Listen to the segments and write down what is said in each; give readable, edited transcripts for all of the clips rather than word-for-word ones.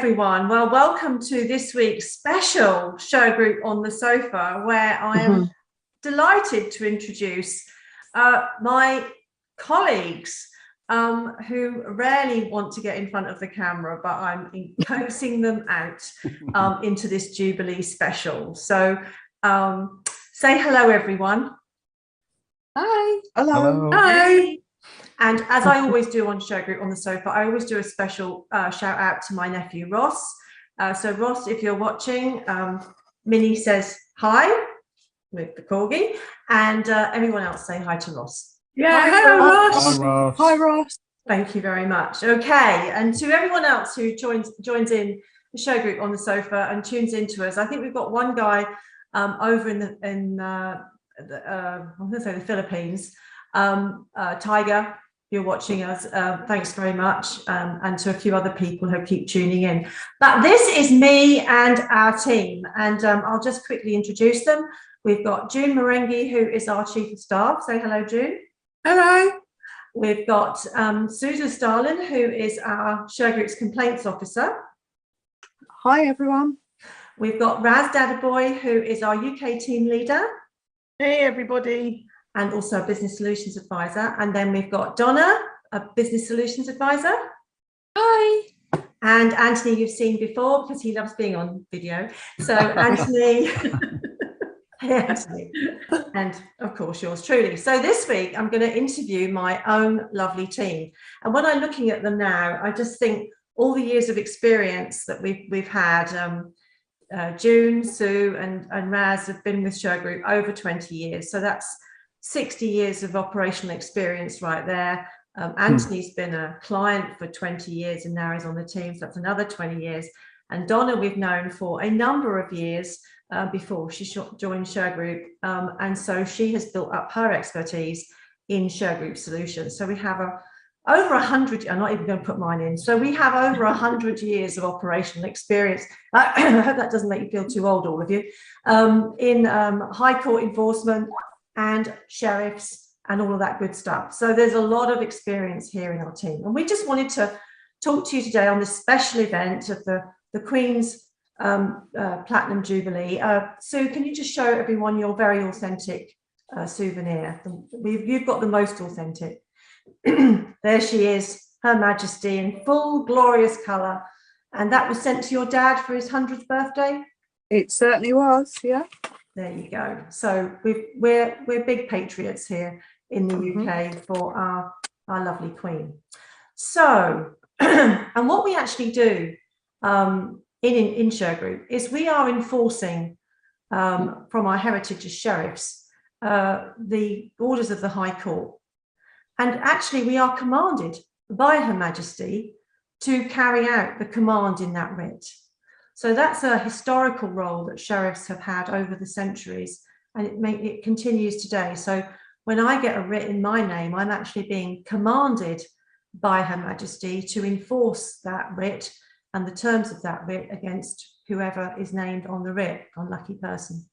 everyone. Well, welcome to this week's special Shergroup on the Sofa, where I am delighted to introduce my colleagues who rarely want to get in front of the camera, but I'm coaxing them out into this Jubilee special. So say hello, everyone. Hi. Hello. Hi. And as I always do on Shergroup on the Sofa, I always do a special shout out to my nephew, Ross. So Ross, if you're watching, Minnie says hi with the corgi, and everyone else say hi to Ross. Yeah, hello, Ross. Hi, Ross. Hi, Ross. Thank you very much. Okay, and to everyone else who joins in the Shergroup on the Sofa and tunes into us, I think we've got one guy over in I'm going to say the Philippines. Tiger, you're watching us, thanks very much, and to a few other people who keep tuning in. But this is me and our team, and I'll just quickly introduce them. We've got June Marengi, who is our Chief of Staff. Say hello, June. Hello. We've got Susan Starlin, who is our Shergroup's Complaints Officer. Hi, everyone. We've got Raz Dadaboy, who is our UK Team Leader. Hey, everybody. And also a Business Solutions Advisor. And then we've got Donna, a Business Solutions Advisor. Hi. And Anthony, you've seen before because he loves being on video. So Anthony, hey Anthony, and of course yours truly. So this week I'm going to interview my own lovely team. And when I'm looking at them now, I just think all the years of experience that we've had, June, Sue and Raz have been with Shergroup over 20 years. So that's 60 years of operational experience right there. Anthony's been a client for 20 years and now he's on the team, so that's another 20 years. And Donna we've known for a number of years before she joined Shergroup, and so she has built up her expertise in Shergroup solutions. So we have over 100, I'm not even going to put mine in, so we have over 100 years of operational experience. I hope that doesn't make you feel too old, all of you, in high court enforcement and sheriffs and all of that good stuff. So there's a lot of experience here in our team. And we just wanted to talk to you today on this special event of the Queen's Platinum Jubilee. Sue, can you just show everyone your very authentic souvenir? You've got the most authentic. There she is, Her Majesty, in full glorious colour. And that was sent to your dad for his 100th birthday? It certainly was, yeah. There you go. So we're big patriots here in the UK for our lovely Queen. So, and what we actually do in Shergroup is we are enforcing from our heritage as sheriffs the orders of the High Court. And actually we are commanded by Her Majesty to carry out the command in that writ. So that's a historical role that sheriffs have had over the centuries, and it continues today. So when I get a writ in my name, I'm actually being commanded by Her Majesty to enforce that writ and the terms of that writ against whoever is named on the writ, unlucky person.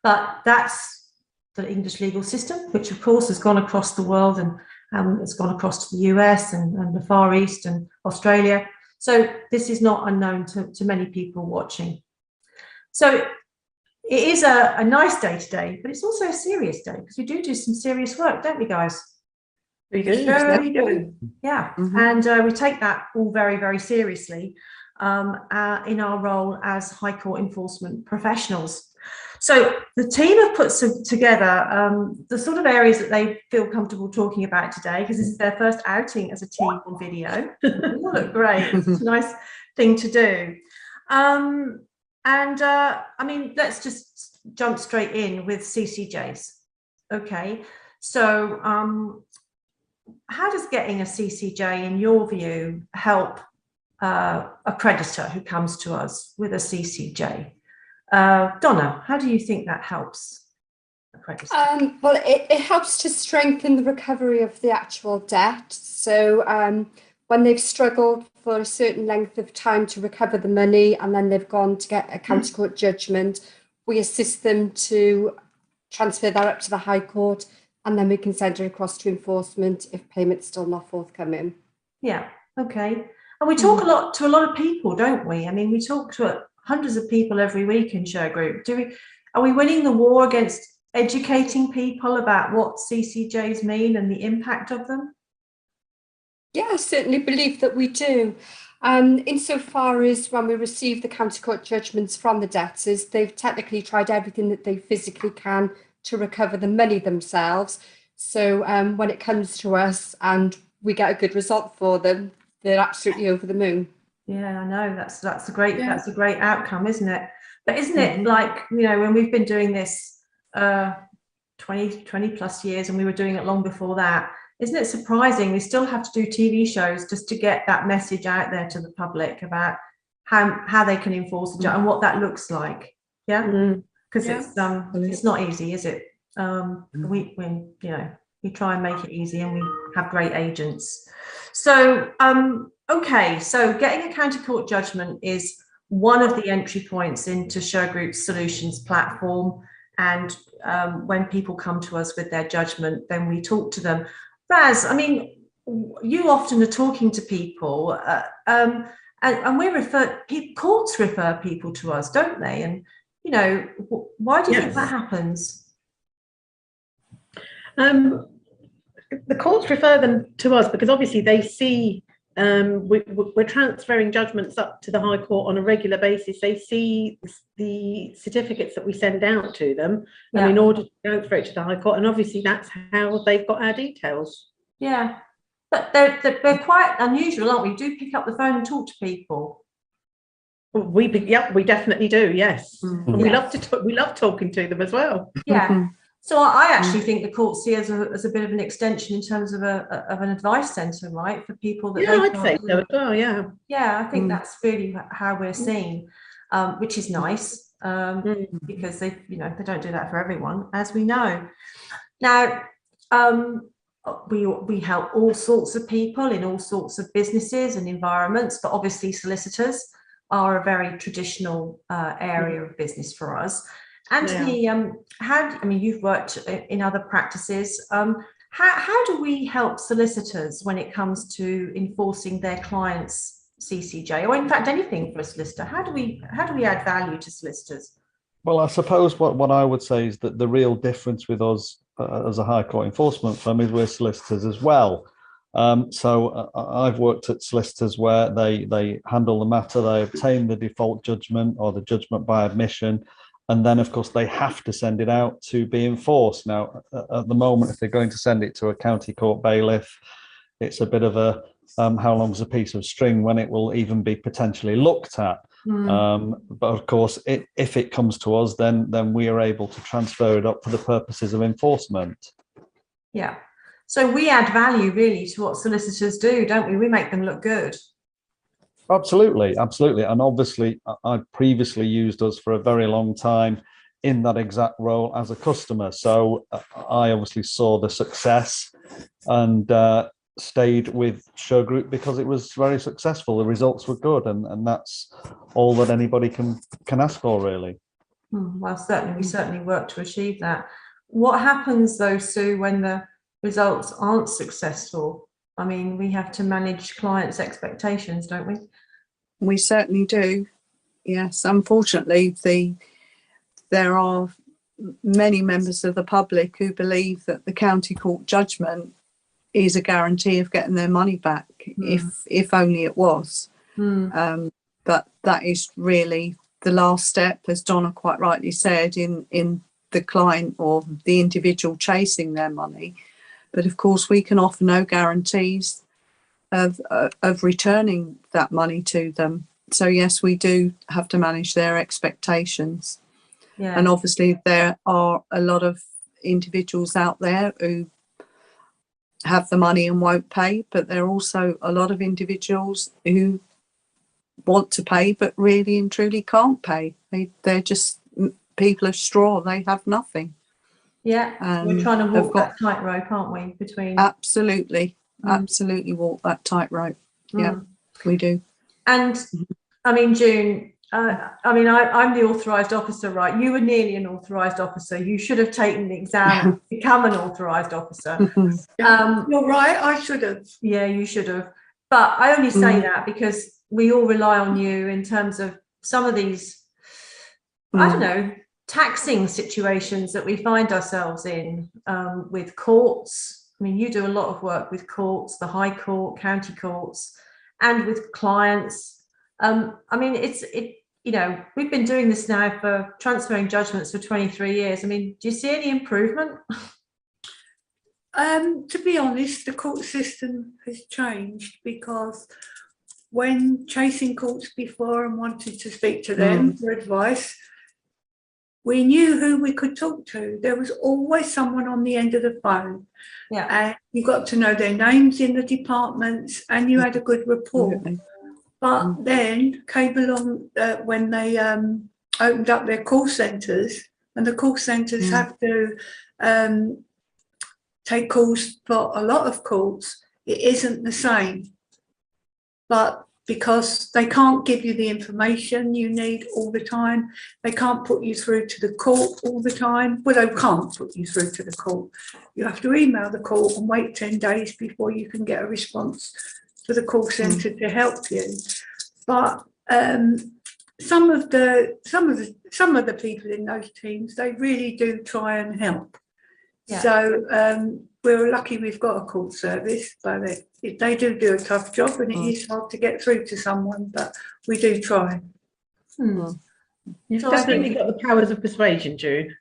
But that's the English legal system, which of course has gone across the world, and it's gone across to the US and the Far East and Australia. So this is not unknown to many people watching. So it is a nice day today, but it's also a serious day because we do some serious work, don't we, guys? We do. We do. Yeah. And we take that all very, very seriously in our role as High Court enforcement professionals. So the team have put together the sort of areas that they feel comfortable talking about today, because this is their first outing as a team on video. They all look great. It's a nice thing to do. I mean, let's just jump straight in with CCJs. Okay, so how does getting a CCJ, in your view, help a creditor who comes to us with a CCJ? Donna, how do you think that helps a creditor? Well, it helps to strengthen the recovery of the actual debt. So when they've struggled for a certain length of time to recover the money and then they've gone to get a county court judgment, we assist them to transfer that up to the High Court, and then we can send it across to enforcement if payment's still not forthcoming. Yeah, okay. And we talk a lot to a lot of people, don't we? I mean, we talk to hundreds of people every week in Shergroup. Are we winning the war against educating people about what CCJs mean and the impact of them? Yeah, I certainly believe that we do. Insofar as when we receive the county court judgments from the debtors, they've technically tried everything that they physically can to recover the money themselves. So when it comes to us and we get a good result for them, they're absolutely over the moon. Yeah, I know, that's a great outcome, isn't it? But isn't it like, you know, when we've been doing this 20 plus years, and we were doing it long before that, isn't it surprising we still have to do TV shows just to get that message out there to the public about how they can enforce the and what that looks like? Yeah, because it's not easy, is it? We try and make it easy, and we have great agents. So okay, so getting a county court judgment is one of the entry points into Shergroup's solutions platform. And when people come to us with their judgment, then we talk to them. Raz, I mean, you often are talking to people, and courts refer people to us, don't they? And, you know, why do you think that happens? The courts refer them to us because obviously they see we're transferring judgments up to the High Court on a regular basis. They see the certificates that we send out to them, and in order to transfer it to the High Court, and obviously that's how they've got our details. Yeah, but they're quite unusual, aren't we? You do pick up the phone and talk to people. We definitely do. Yes, and we love to talk. We love talking to them as well. Yeah. So I actually think the courts see as a bit of an extension in terms of an advice centre, right, for people that. Yeah, I'd say so as well. Yeah. Yeah, I think that's really how we're seen, which is nice, because they don't do that for everyone, as we know. Now, we help all sorts of people in all sorts of businesses and environments, but obviously solicitors are a very traditional area of business for us. Anthony, you've worked in other practices. How do we help solicitors when it comes to enforcing their clients' CCJ, or in fact anything for a solicitor? How do we add value to solicitors? Well, I suppose what I would say is that the real difference with us as a High Court enforcement firm is we're solicitors as well. So I've worked at solicitors where they handle the matter, they obtain the default judgment or the judgment by admission, and then, of course, they have to send it out to be enforced. Now, at the moment, if they're going to send it to a county court bailiff, it's a bit of a how long's a piece of string when it will even be potentially looked at. But of course, if it comes to us, then we are able to transfer it up for the purposes of enforcement. Yeah. So we add value really to what solicitors do, don't we? We make them look good. Absolutely, absolutely. And obviously, I previously used us for a very long time in that exact role as a customer. So I obviously saw the success and stayed with Shergroup because it was very successful. The results were good, and that's all that anybody can ask for, really. Well, we certainly work to achieve that. What happens though, Sue, when the results aren't successful? I mean, we have to manage clients' expectations, don't we? We certainly do. Yes, unfortunately, there are many members of the public who believe that the county court judgment is a guarantee of getting their money back, if only it was. But that is really the last step, as Donna quite rightly said, in the client or the individual chasing their money. But of course, we can offer no guarantees of returning that money to them. So yes, we do have to manage their expectations. Yeah. And obviously there are a lot of individuals out there who have the money and won't pay, but there are also a lot of individuals who want to pay but really and truly can't pay. They're just people of straw. They have nothing. Yeah, we're trying to walk that tightrope, aren't we? Between absolutely walk that tightrope. Yeah, we do. And I mean, June, I'm the authorised officer, right? You were nearly an authorised officer. You should have taken the exam and become an authorised officer. You're right, I should have. Yeah, you should have. But I only say that because we all rely on you in terms of some of these, I don't know, taxing situations that we find ourselves in with courts. I mean, you do a lot of work with courts, the High Court, county courts, and with clients. I mean, you know, we've been doing this now for transferring judgments for 23 years. I mean, do you see any improvement? To be honest, the court system has changed, because when chasing courts before and wanted to speak to them for advice, we knew who we could talk to. There was always someone on the end of the phone. Yeah. And you got to know their names in the departments, and you had a good rapport. But then came along when they opened up their call centres, and the call centres have to take calls for a lot of courts. It isn't the same. But because they can't give you the information you need all the time, they can't put you through to the court all the time. Well, they can't put you through to the court. You have to email the court and wait 10 days before you can get a response to the call centre to help you. But some of the people in those teams, they really do try and help. Yeah. So we're lucky we've got a court service, but they do a tough job, and it is hard to get through to someone, but we do try. You've definitely got the powers of persuasion, June.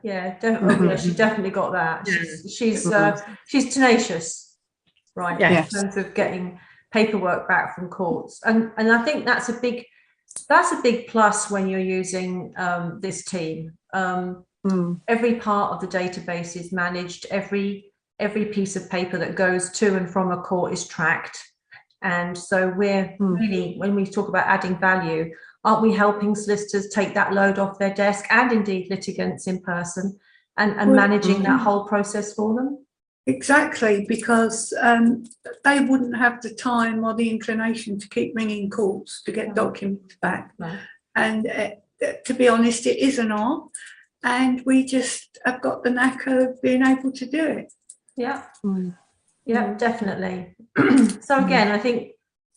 Yeah, definitely. She definitely got that. She's tenacious, right? Yes. In terms of getting paperwork back from courts, and I think that's a big plus when you're using this team. Every part of the database is managed. Every piece of paper that goes to and from a court is tracked, and so we're really, when we talk about adding value, aren't we helping solicitors take that load off their desk, and indeed litigants in person, and managing that whole process for them? Exactly, because they wouldn't have the time or the inclination to keep ringing courts to get documents back. Right. And to be honest, it is an art, and we just have got the knack of being able to do it. Yeah. Yeah, definitely. So again, I think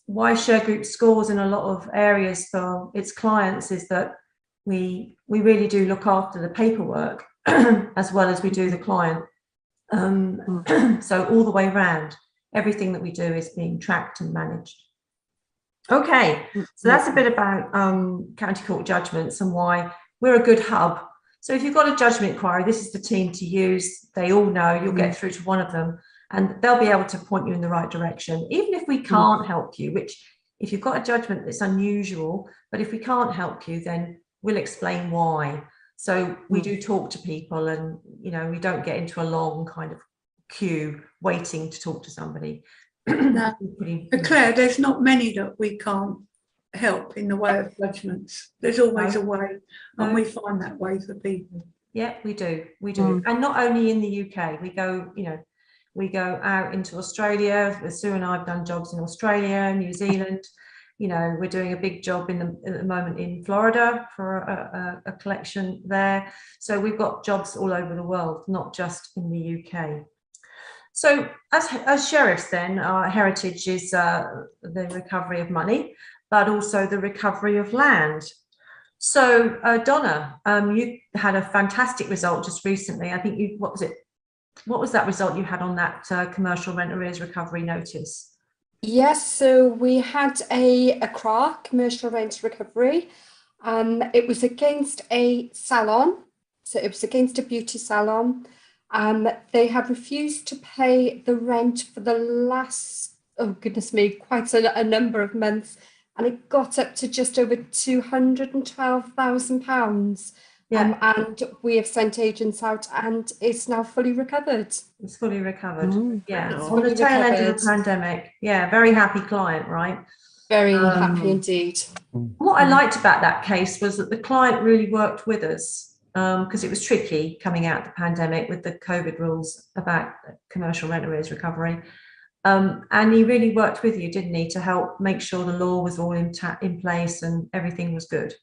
why Shergroup scores in a lot of areas for its clients is that we really do look after the paperwork as well as we do the client. So all the way around, everything that we do is being tracked and managed. Okay, so that's a bit about county court judgments and why we're a good hub. So if you've got a judgment inquiry, this is the team to use. They all know you'll get through to one of them, and they'll be able to point you in the right direction. Even if we can't help you, which if you've got a judgment that's unusual, but if we can't help you, then we'll explain why. So we do talk to people, and you know, we don't get into a long kind of queue waiting to talk to somebody. No. Claire, there's not many that we can't help in the way of judgments. There's always a way, and we find that way for people. Yeah, we do, and not only in the UK. We go, you know, we go out into Australia. Sue and I have done jobs in Australia, New Zealand. You know, we're doing a big job at the moment in Florida for a collection there. So we've got jobs all over the world, not just in the UK. So as sheriffs then, our heritage is the recovery of money, but also the recovery of land. So Donna, you had a fantastic result just recently. I think what was that result you had on that commercial rent arrears recovery notice? Yes, so we had a CRA, commercial rent recovery. It was against a salon, so it was against a beauty salon. They had refused to pay the rent for the last, oh goodness me, quite a number of months, and it got up to just over £212,000. Yeah. And we have sent agents out, and it's now fully recovered. It's fully recovered. Yeah, it's on the tail end of the pandemic. Yeah, very happy client, right? Very happy indeed. What I liked about that case was that the client really worked with us, because it was tricky coming out of the pandemic with the COVID rules about commercial rent arrears recovery. And he really worked with you, didn't he, to help make sure the law was all in place and everything was good.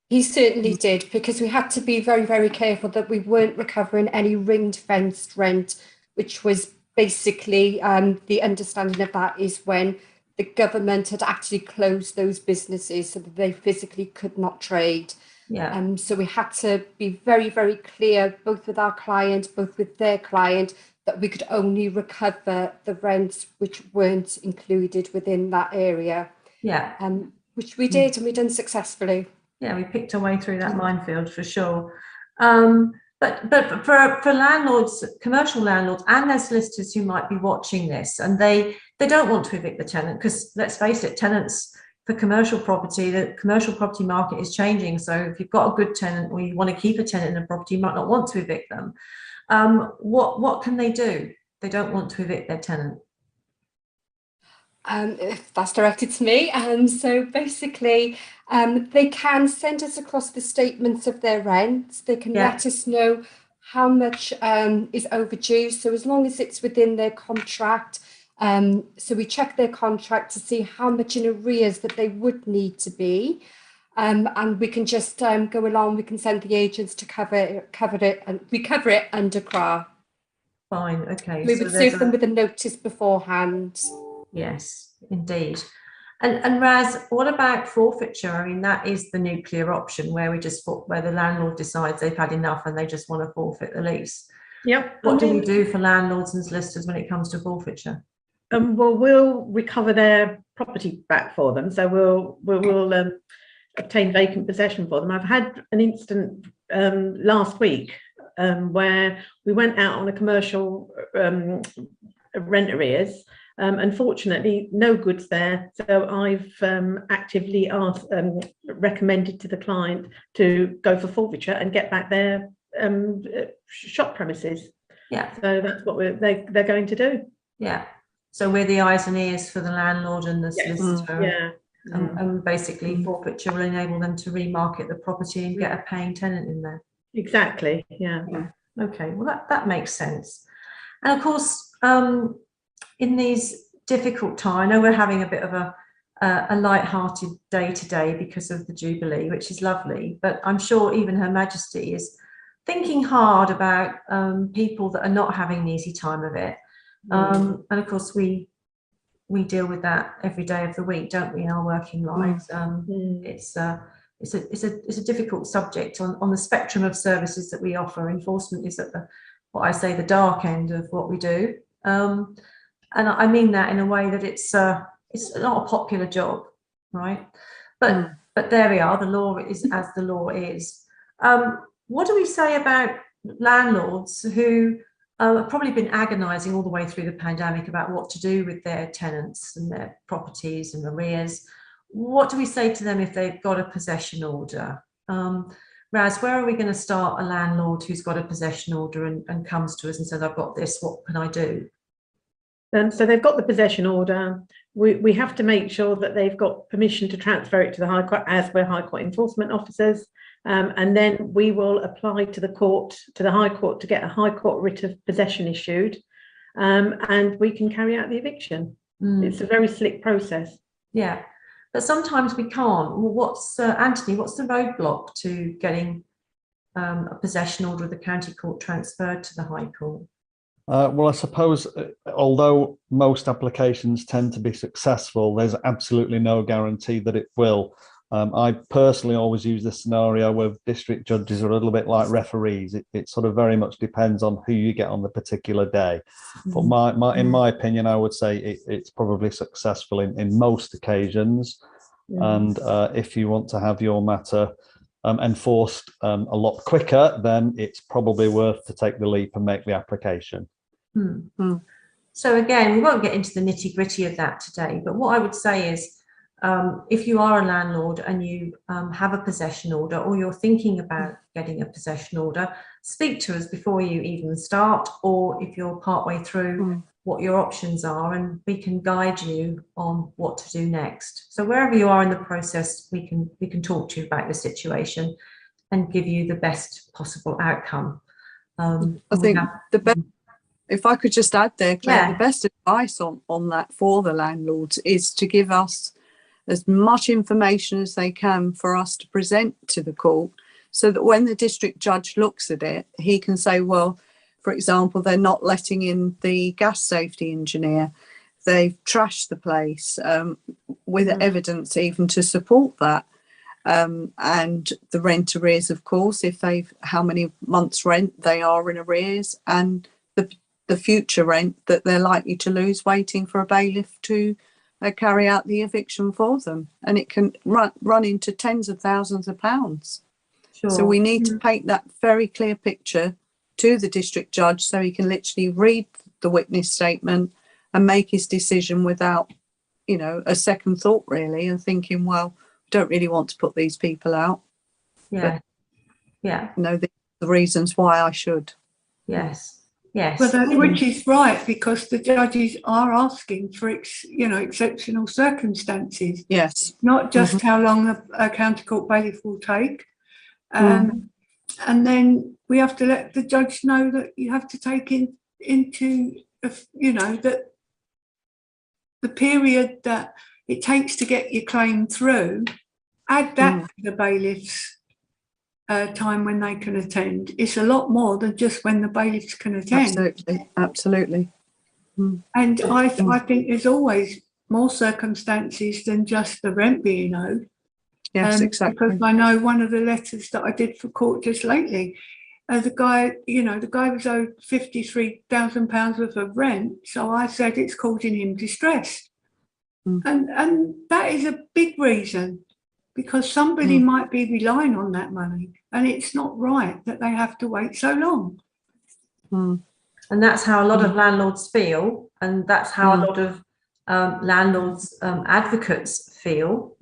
He certainly did, because we had to be very, very careful that we weren't recovering any ring-fenced rent, which was basically the understanding of that is when the government had actually closed those businesses so that they physically could not trade. Yeah. So we had to be very, very clear, both with our client, both with their client, that we could only recover the rents which weren't included within that area. Yeah. Which we did, and we done successfully. Yeah, we picked our way through that minefield for sure. But for landlords, commercial landlords and their solicitors who might be watching this, and they don't want to evict the tenant, because let's face it, tenants for commercial property, the commercial property market is changing. So if you've got a good tenant or you want to keep a tenant in a property, you might not want to evict them. What can they do? They don't want to evict their tenant. If that's directed to me. So basically, they can send us across the statements of their rents. They can let us know how much is overdue. So as long as it's within their contract, so we check their contract to see how much in arrears that they would need to be. And we can just go along, we can send the agents to cover it, and we cover it under CRA. Fine, okay. We would serve them with a notice beforehand. Yes, indeed. And Raz, what about forfeiture? I mean, that is the nuclear option where where the landlord decides they've had enough and they just want to forfeit the lease. Yep. What do we do for landlords and solicitors when it comes to forfeiture? Well, we'll recover their property back for them. So we'll obtain vacant possession for them. I've had an incident last week where we went out on a commercial rent arrears. Unfortunately, no goods there. So I've actively recommended to the client to go for forfeiture and get back their shop premises. Yeah. So that's what they're going to do. Yeah. So we're the eyes and ears for the landlord and the solicitor. Yeah. And basically forfeiture will enable them to remarket the property and get a paying tenant in there. Exactly. Yeah. Okay. Well, that makes sense. And of course, in these difficult times, I know we're having a bit of a light-hearted day today because of the Jubilee, which is lovely, but I'm sure even Her Majesty is thinking hard about people that are not having an easy time of it. And of course, we deal with that every day of the week, don't we, in our working lives? It's a difficult subject on the spectrum of services that we offer. Enforcement is at what I say, the dark end of what we do. And I mean that in a way that it's not a popular job, right? But there we are. The law is as the law is. What do we say about landlords who have probably been agonising all the way through the pandemic about what to do with their tenants and their properties and arrears? What do we say to them if they've got a possession order? Raz, where are we going to start a landlord who's got a possession order and comes to us and says, I've got this, what can I do? So they've got the possession order. We have to make sure that they've got permission to transfer it to the High Court, as we're High Court enforcement officers. And then we will apply to the court, to the High Court, to get a High Court writ of possession issued. And we can carry out the eviction. It's a very slick process. Yeah, but sometimes we can't. Well, Anthony, what's the roadblock to getting a possession order of the county court transferred to the High Court? Well, I suppose, although most applications tend to be successful, there's absolutely no guarantee that it will. I personally always use this scenario where district judges are a little bit like referees. It sort of very much depends on who you get on the particular day. But in my opinion, I would say it's probably successful in most occasions. And if you want to have your matter enforced a lot quicker, then it's probably worth to take the leap and make the application. So again, we won't get into the nitty-gritty of that today, but what I would say is, if you are a landlord and you have a possession order, or you're thinking about getting a possession order, speak to us before you even start, or if you're partway through, what your options are, and we can guide you on what to do next. So wherever you are in the process, we can talk to you about the situation and give you the best possible outcome. I think the best, if I could just add there, Claire, the best advice on that for the landlords is to give us as much information as they can for us to present to the court, so that when the district judge looks at it, he can say, well, for example, they're not letting in the gas safety engineer. they've trashed the place with evidence even to support that. And the rent arrears, of course, if they've how many months' rent they are in arrears, and the future rent that they're likely to lose waiting for a bailiff to carry out the eviction for them, and it can run into tens of thousands of pounds. Sure. So we need to paint that very clear picture to the district judge so he can literally read the witness statement and make his decision without, you know, a second thought really, and thinking, well, don't really want to put these people out. Yeah. But, you know, the reasons why I should. Yes. Yes. Well, which is right, because the judges are asking for, exceptional circumstances. Yes. Not just how long a county court bailiff will take. And then we have to let the judge know that you have to take into, that the period that it takes to get your claim through, add that to the bailiff's time when they can attend. It's a lot more than just when the bailiffs can attend. Absolutely. And I think there's always more circumstances than just the rent being owed. Yes, exactly. Because I know one of the letters that I did for court just lately, the guy was owed £53,000 worth of rent. So I said it's causing him distress. And that is a big reason, because somebody might be relying on that money, and it's not right that they have to wait so long. And that's how a lot of landlords feel, and that's how a lot of landlords advocates feel.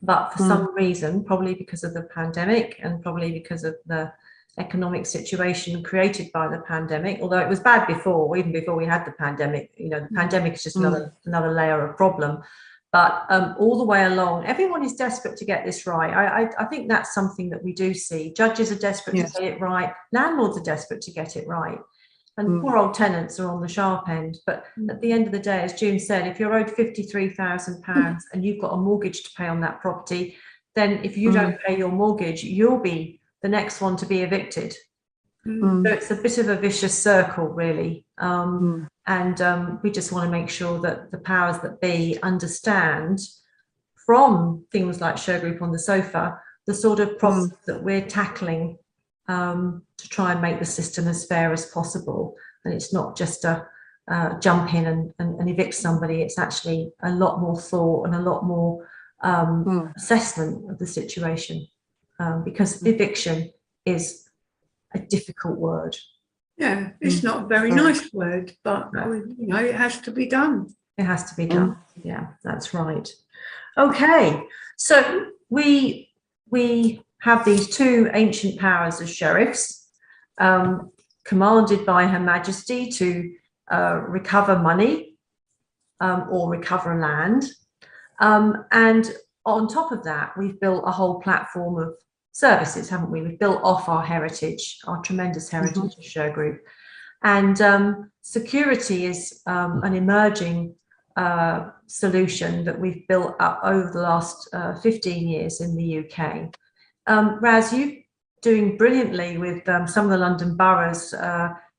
But for some reason, probably because of the pandemic and probably because of the economic situation created by the pandemic, although it was bad before, even before we had the pandemic, the pandemic is just another layer of problem. But all the way along, everyone is desperate to get this right. I think that's something that we do see. Judges are desperate to get it right. Landlords are desperate to get it right. And poor old tenants are on the sharp end. But at the end of the day, as June said, if you're owed £53,000 and you've got a mortgage to pay on that property, then if you don't pay your mortgage, you'll be the next one to be evicted. So it's a bit of a vicious circle, really. And we just want to make sure that the powers that be understand from things like Shergroup on the sofa, the sort of problems that we're tackling to try and make the system as fair as possible. And it's not just a jump in and evict somebody. It's actually a lot more thought and a lot more assessment of the situation, because eviction is a difficult word. Yeah, it's not a very nice word, but it has to be done. It has to be done. Yeah, that's right. Okay, so we have these two ancient powers as sheriffs, commanded by Her Majesty to recover money or recover land. And on top of that, we've built a whole platform of services, haven't we? We've built off our heritage, our tremendous heritage of Shergroup. And security is an emerging solution that we've built up over the last 15 years in the UK. Raz, you're doing brilliantly with some of the London boroughs,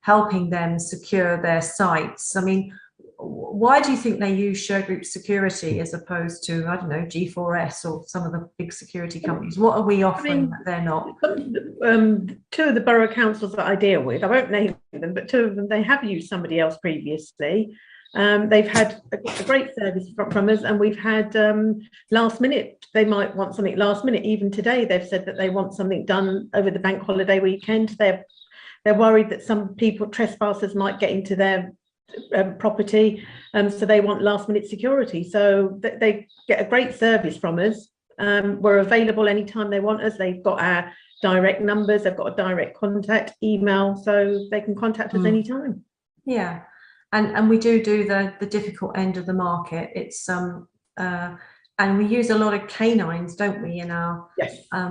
helping them secure their sites. I mean, why do you think they use Shergroup security as opposed to, I don't know, G4S or some of the big security companies? What are we offering that they're not? Two of the borough councils that I deal with, I won't name them, but two of them, they have used somebody else previously. They've had a great service from us, and we've had last minute, they might want something last minute. Even today, they've said that they want something done over the bank holiday weekend. They're worried that some people, trespassers, might get into their property, so they want last minute security. So they get a great service from us. We're available anytime they want us. They've got our direct numbers, they've got a direct contact email, so they can contact us anytime. Yeah, and we do the difficult end of the market. It's and we use a lot of canines, don't we, in our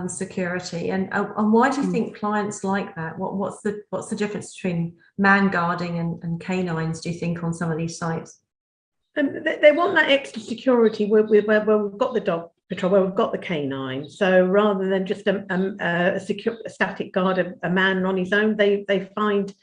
security? And why do you think clients like that? What's the difference between man guarding and canines, do you think, on some of these sites? They want that extra security where we've got the dog patrol, where we've got the canine. So rather than just a static guard, a man on his own, they find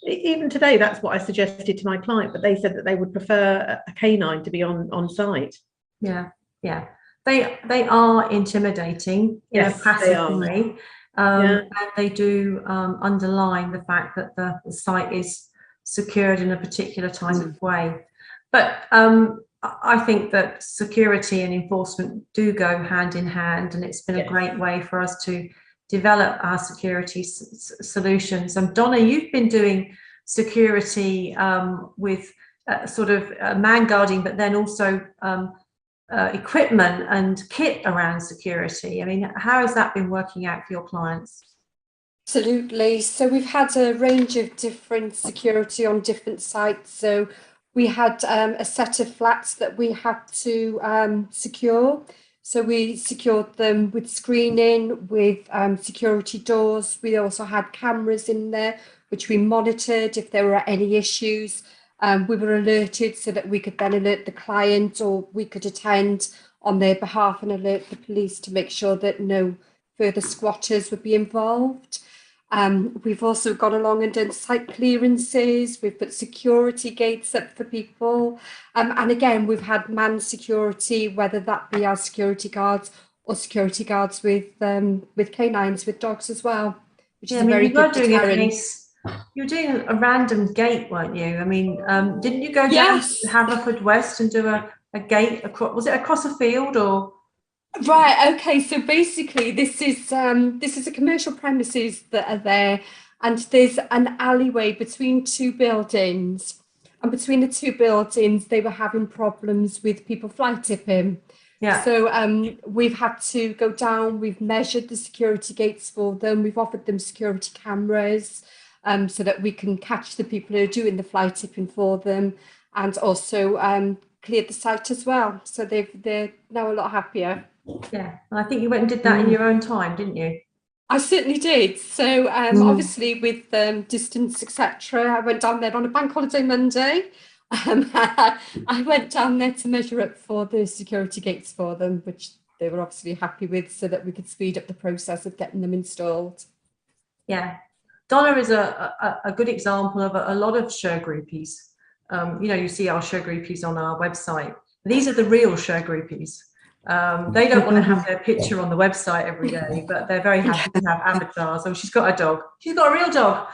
even today, that's what I suggested to my client, but they said that they would prefer a canine to be on site. Yeah, yeah. They are intimidating in a Yes, they passive are. way. Yeah. And they do underline the fact that the site is secured in a particular type of way. But I think that security and enforcement do go hand in hand, and it's been a great way for us to develop our security solutions. And Donna, you've been doing security with sort of man guarding, but then also equipment and kit around security. I mean, how has that been working out for your clients? Absolutely. So we've had a range of different security on different sites. So we had a set of flats that we had to secure. So we secured them with screening, with security doors. We also had cameras in there, which we monitored if there were any issues. We were alerted so that we could then alert the client, or we could attend on their behalf and alert the police to make sure that no further squatters would be involved. We've also gone along and done site clearances. We've put security gates up for people. And again, we've had manned security, whether that be our security guards or security guards with canines, with dogs as well, which is a very good deterrent. You were doing a random gate, weren't you? I mean, didn't you go down to Haverford West and do a gate across? Was it across a field or? Right. Okay. So basically, this is a commercial premises that are there, and there's an alleyway between two buildings, and between the two buildings, they were having problems with people fly tipping. Yeah. So we've had to go down. We've measured the security gates for them. We've offered them security cameras. So that we can catch the people who are doing the fly tipping for them, and also cleared the site as well. So they're now a lot happier. Yeah, and I think you went and did that in your own time, didn't you? I certainly did. So obviously with distance, etc., I went down there on a bank holiday Monday. I went down there to measure up for the security gates for them, which they were obviously happy with, so that we could speed up the process of getting them installed. Yeah. Donna is a good example of a lot of Shergroupies. You know, you see our Shergroupies on our website. These are the real Shergroupies. They don't want to have their picture on the website every day, but they're very happy to have avatars. Oh, she's got a dog. She's got a real dog.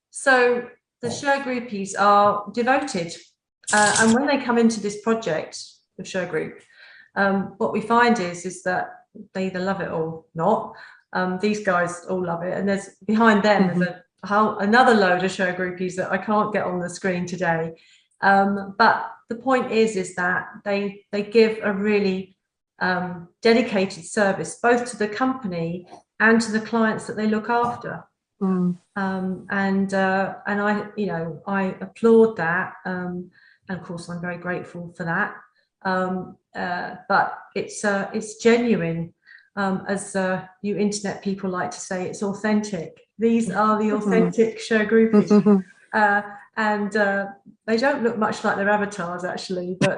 So the Shergroupies are devoted. And when they come into this project of Shergroup, what we find is that they either love it or not. These guys all love it, and there's behind them there's another load of Shergroupies that I can't get on the screen today. But the point is that they give a really dedicated service both to the company and to the clients that they look after. And I applaud that, and of course I'm very grateful for that. But it's genuine. As you internet people like to say, it's authentic. These are the authentic Shergroupies. And they don't look much like their avatars actually, but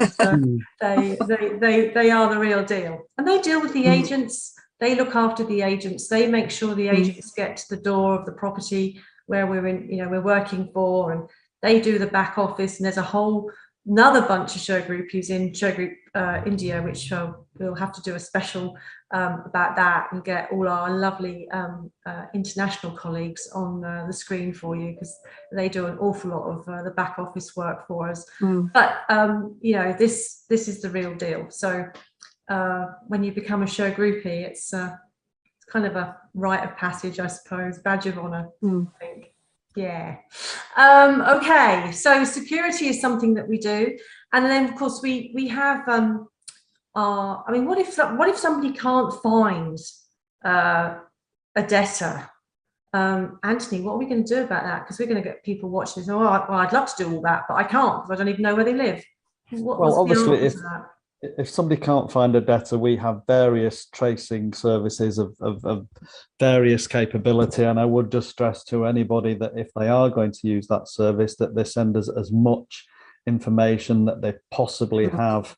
they are the real deal. And they deal with the agents. They look after the agents. They make sure the agents get to the door of the property where we're working for, and they do the back office. And there's another bunch of Shergroupies in Shergroup India, which we'll have to do a special about that and get all our lovely international colleagues on the screen for you, because they do an awful lot of the back office work for us. But this is the real deal. So when you become a Shergroupie, it's kind of a rite of passage, I suppose, badge of honor, I think. Yeah. Okay, so security is something that we do, and then of course we have I mean, what if somebody can't find a debtor? Anthony, what are we going to do about that? Because we're going to get people watching this. Oh, well, I'd love to do all that, but I can't because I don't even know where they live. Well, obviously, if somebody can't find a debtor, we have various tracing services of various capability. And I would just stress to anybody that if they are going to use that service, that they send us as much information that they possibly have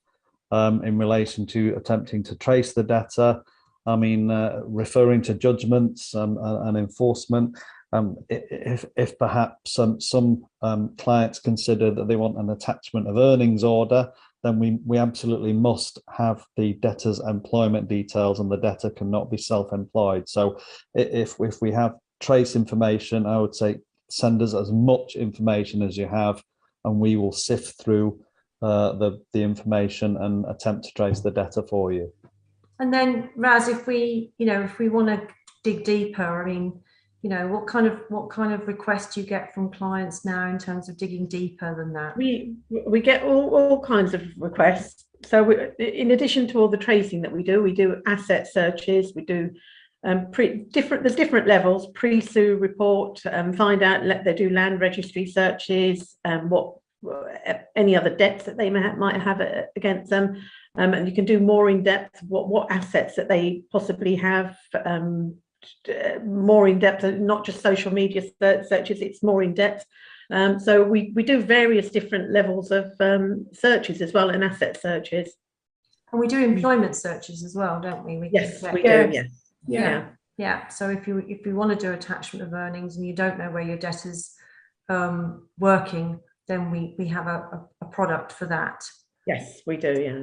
in relation to attempting to trace the debtor. I mean, referring to judgments and enforcement. if perhaps some clients consider that they want an attachment of earnings order, then we absolutely must have the debtor's employment details, and the debtor cannot be self-employed. So if we have trace information, I would say send us as much information as you have, and we will sift through the information and attempt to trace the debtor for you. And then, Raz, if we want to dig deeper, I mean, what kind of requests you get from clients now in terms of digging deeper than that? We get all kinds of requests. So in addition to all the tracing that we do asset searches. We do there's different levels, pre-sue report, find out, they do land registry searches, what any other debts that they might have against them, and you can do more in depth what assets that they possibly have, more in depth, not just social media searches, it's more in depth. So we do various different levels of searches as well, and asset searches. And we do employment searches as well, don't we? Yes, we do. Yeah. Yeah. So if you want to do attachment of earnings and you don't know where your debtor's working, then we have a product for that. Yes, we do.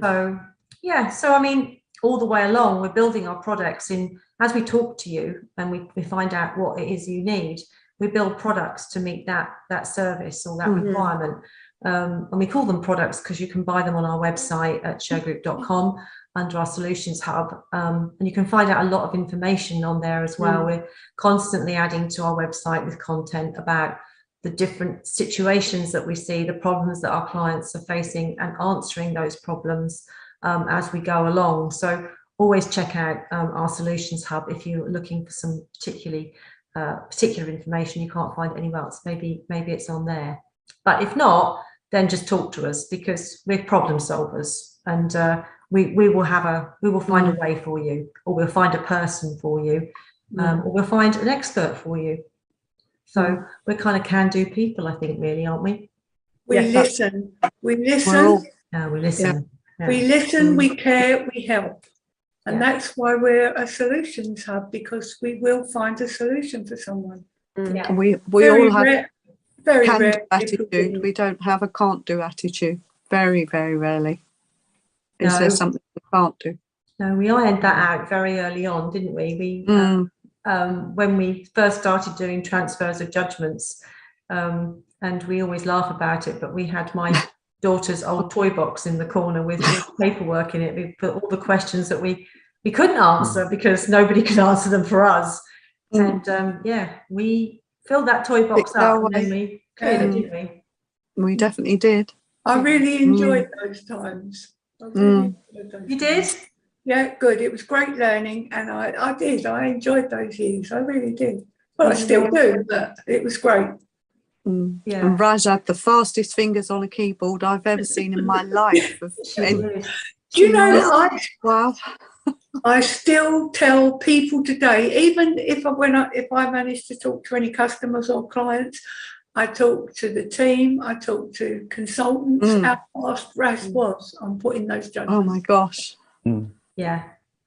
Yeah. So I mean, all the way along, we're building our products in as we talk to you, and we find out what it is you need. We build products to meet that service or that requirement. And we call them products because you can buy them on our website at shergroup.com under our solutions hub, and you can find out a lot of information on there as well. We're constantly adding to our website with content about the different situations that we see, the problems that our clients are facing, and answering those problems as we go along. So always check out our solutions hub if you're looking for some particular information you can't find anywhere else. Maybe it's on there, but if not, then just talk to us, because we're problem solvers, and we will find a way for you, or we'll find a person for you, or we'll find an expert for you. So we're kind of can-do people, I think, really, aren't we? We listen. We listen. We listen, we care, we help. And that's why we're a solutions hub, because we will find a solution for someone. Yeah. We all have can-do attitude. We don't have a can't-do attitude. Very, very rarely is there something we can't do. No, we ironed that out very early on, didn't we? When we first started doing transfers of judgments, and we always laugh about it, but we had my daughter's old toy box in the corner with paperwork in it. We put all the questions that we couldn't answer because nobody could answer them for us. And we filled that toy box up, and then we cleared it, didn't we? We definitely did. I really enjoyed those times. You did? Yeah, good. It was great learning, and I did. I enjoyed those years. I really did. Well, I still do, but it was great. Yeah. And Raj had the fastest fingers on a keyboard I've ever seen in my life. Do you know, wow. I still tell people today, even if I manage to talk to any customers or clients, I talk to the team, I talk to consultants, how fast Raz was on putting those judgments. Oh my gosh. Yeah.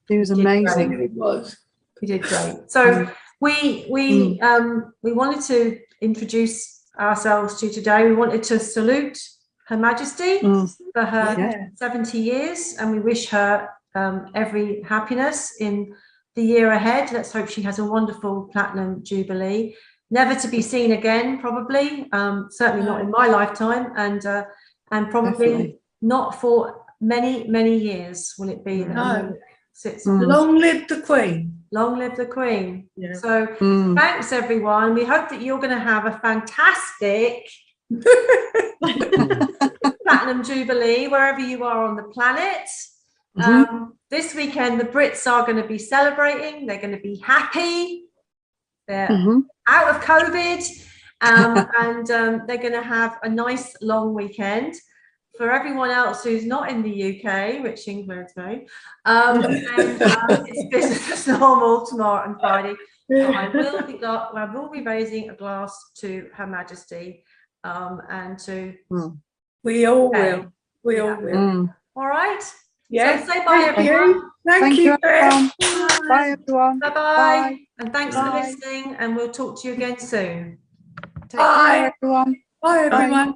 He was amazing. It was. He did great. So we wanted to introduce ourselves to you today. We wanted to salute Her Majesty for her 70 years, and we wish her every happiness in the year ahead. Let's hope she has a wonderful platinum jubilee, never to be seen again, probably, certainly not in my lifetime, and probably definitely not for many years will it be. Long live the Queen. Long live the Queen. So thanks everyone. We hope that you're going to have a fantastic platinum jubilee wherever you are on the planet. This weekend the Brits are going to be celebrating. They're going to be happy. They're out of COVID, and they're going to have a nice long weekend. For everyone else who's not in the UK, which includes me, it's business as normal tomorrow and Friday. I will be raising a glass to Her Majesty, and to we all will. We all will. All right. Yeah. So say bye, Thank everyone. you. Thank you, Beth. everyone. Bye, everyone. Bye-bye. Bye. And thanks for listening, and we'll talk to you again soon. Take care, everyone. Bye, everyone.